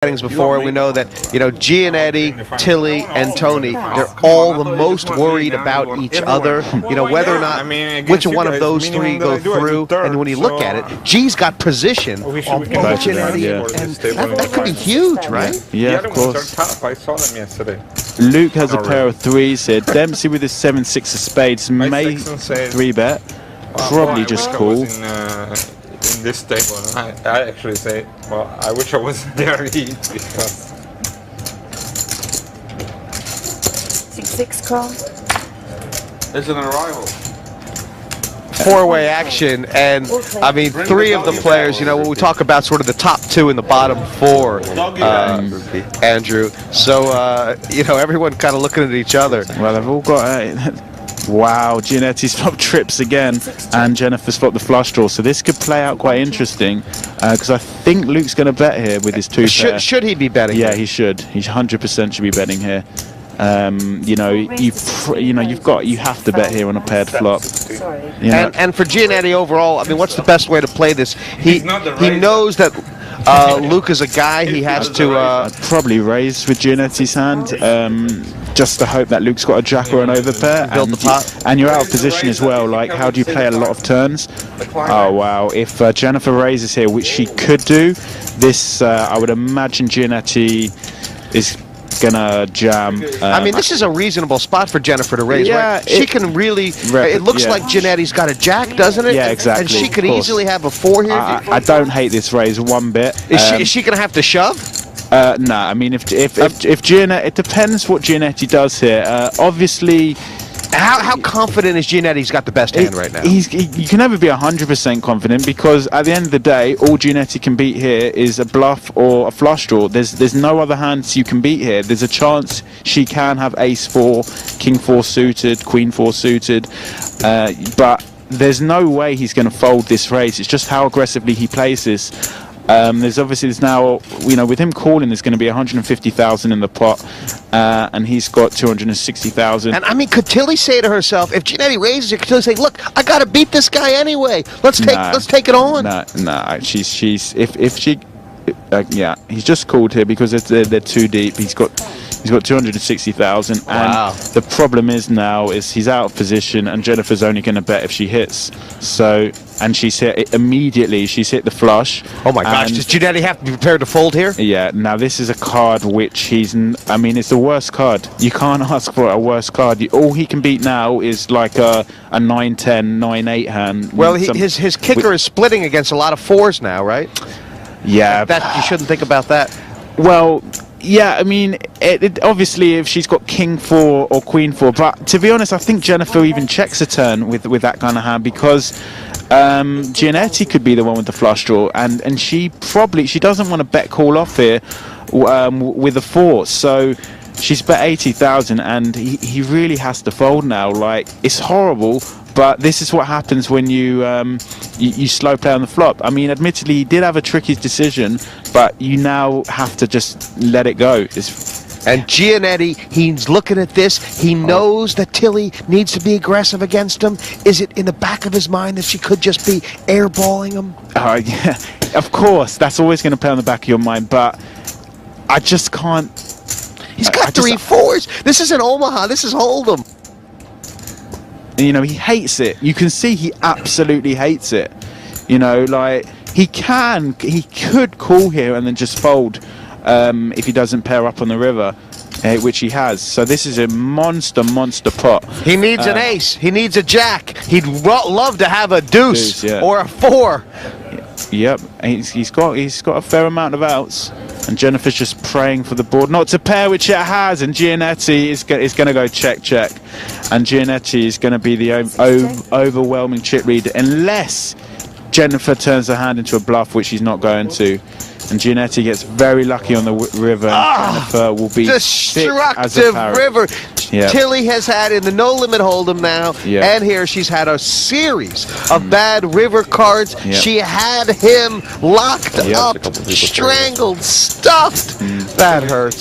settings before. We know that, Giannetti, Tilly, and Tony, they're all the most worried about each other. Whether or not which one of those three go through. And when you look at it, G's got position on Giannetti, and that could be huge, right? Yeah, of course. I saw them yesterday. Luke has a pair of threes here. Dempsey with his 7-6 of spades may 3-bet. Probably just call. In this table, I actually say, well, I wish I wasn't there because 6-6 call. It's an arrival. Four-way action, and I mean, three of the players, when we talk about sort of the top two and the bottom four, Andrew, so, everyone kind of looking at each other. Well, they've all got wow, Giannetti's flopped trips again, and Jennifer's flopped the flush draw, so this could play out quite interesting, because I think Luke's going to bet here with his two pair. Should he be betting? Yeah, he should. He 100% should be betting here. You have to bet here on a paired flop. And for Giannetti overall, I mean, what's the best way to play this? He knows that Luke is a guy he has to probably raise with Giannetti's hand, just to hope that Luke's got a jack or an overpair, and you're out of position as well. Like, how do you play a lot of turns? Oh wow! If Jennifer raises here, which she could do, this I would imagine Giannetti is gonna jam. I mean, this is a reasonable spot for Jennifer to raise, right? She can really. It looks like Giannetti's got a jack, doesn't it? Yeah, exactly. And she could easily have a 4 here. I don't hate this raise one bit. Is she gonna have to shove? No, I mean, if Giannetti, it depends what Giannetti does here. Obviously. How confident is Giannetti's got the best hand right now? You can never be 100% confident, because at the end of the day, all Giannetti can beat here is a bluff or a flush draw. There's no other hands you can beat here. There's a chance she can have ace-4, king-4 suited, queen-4 suited, but there's no way he's going to fold this raise. It's just how aggressively he plays this. There's now, with him calling, there's going to be 150,000 in the pot, and he's got 260,000. And I mean, could Tilly say to herself, if Giannetti raises it, could Tilly say, "Look, I got to beat this guy anyway. Let's take it on." Yeah, he's just called here because they're too deep. He's got 260,000, and the problem is now he's out of position, and Jennifer's only going to bet if she hits. So, and she's hit it immediately. She's hit the flush. Oh my gosh! Does Giannetti have to be prepared to fold here? Yeah. Now this is a card which it's the worst card. You can't ask for a worse card. All he can beat now is like a 9-10, 9-8 hand. Well, his kicker is splitting against a lot of 4s now, right? Yeah. That you shouldn't think about that. Well. Yeah, I mean, obviously if she's got king-4 or queen-4, but to be honest, I think Jennifer even checks a turn with that kind of hand, because Giannetti could be the one with the flush draw, and she doesn't want to bet call off here with a 4, so she's bet 80,000, and he really has to fold now. Like, it's horrible. But this is what happens when you slow play on the flop. I mean, admittedly, he did have a tricky decision, but you now have to just let it go. And Giannetti, he's looking at this. He knows that Tilly needs to be aggressive against him. Is it in the back of his mind that she could just be airballing him? Yeah, of course. That's always going to play on the back of your mind, but I just can't. He's got 3 4s. This isn't Omaha. This is Holdem. He hates it. You can see he absolutely hates it. Like, he could call here and then just fold if he doesn't pair up on the river, which he has. So this is a monster pot. He needs an ace. He needs a jack. He'd love to have a deuce or a 4. Yep, he's got a fair amount of outs, and Jennifer's just praying for the board not to pair, which it has, and Giannetti is going to go check, and Giannetti is going to be the overwhelming chip leader unless Jennifer turns her hand into a bluff, which she's not going to. And Giannetti gets very lucky on the river, and Jennifer will be destructive river. Yep. Tilly has had in the no limit Holdem now, and here she's had a series of bad river cards. She had him locked up, strangled, stuffed. That hurts.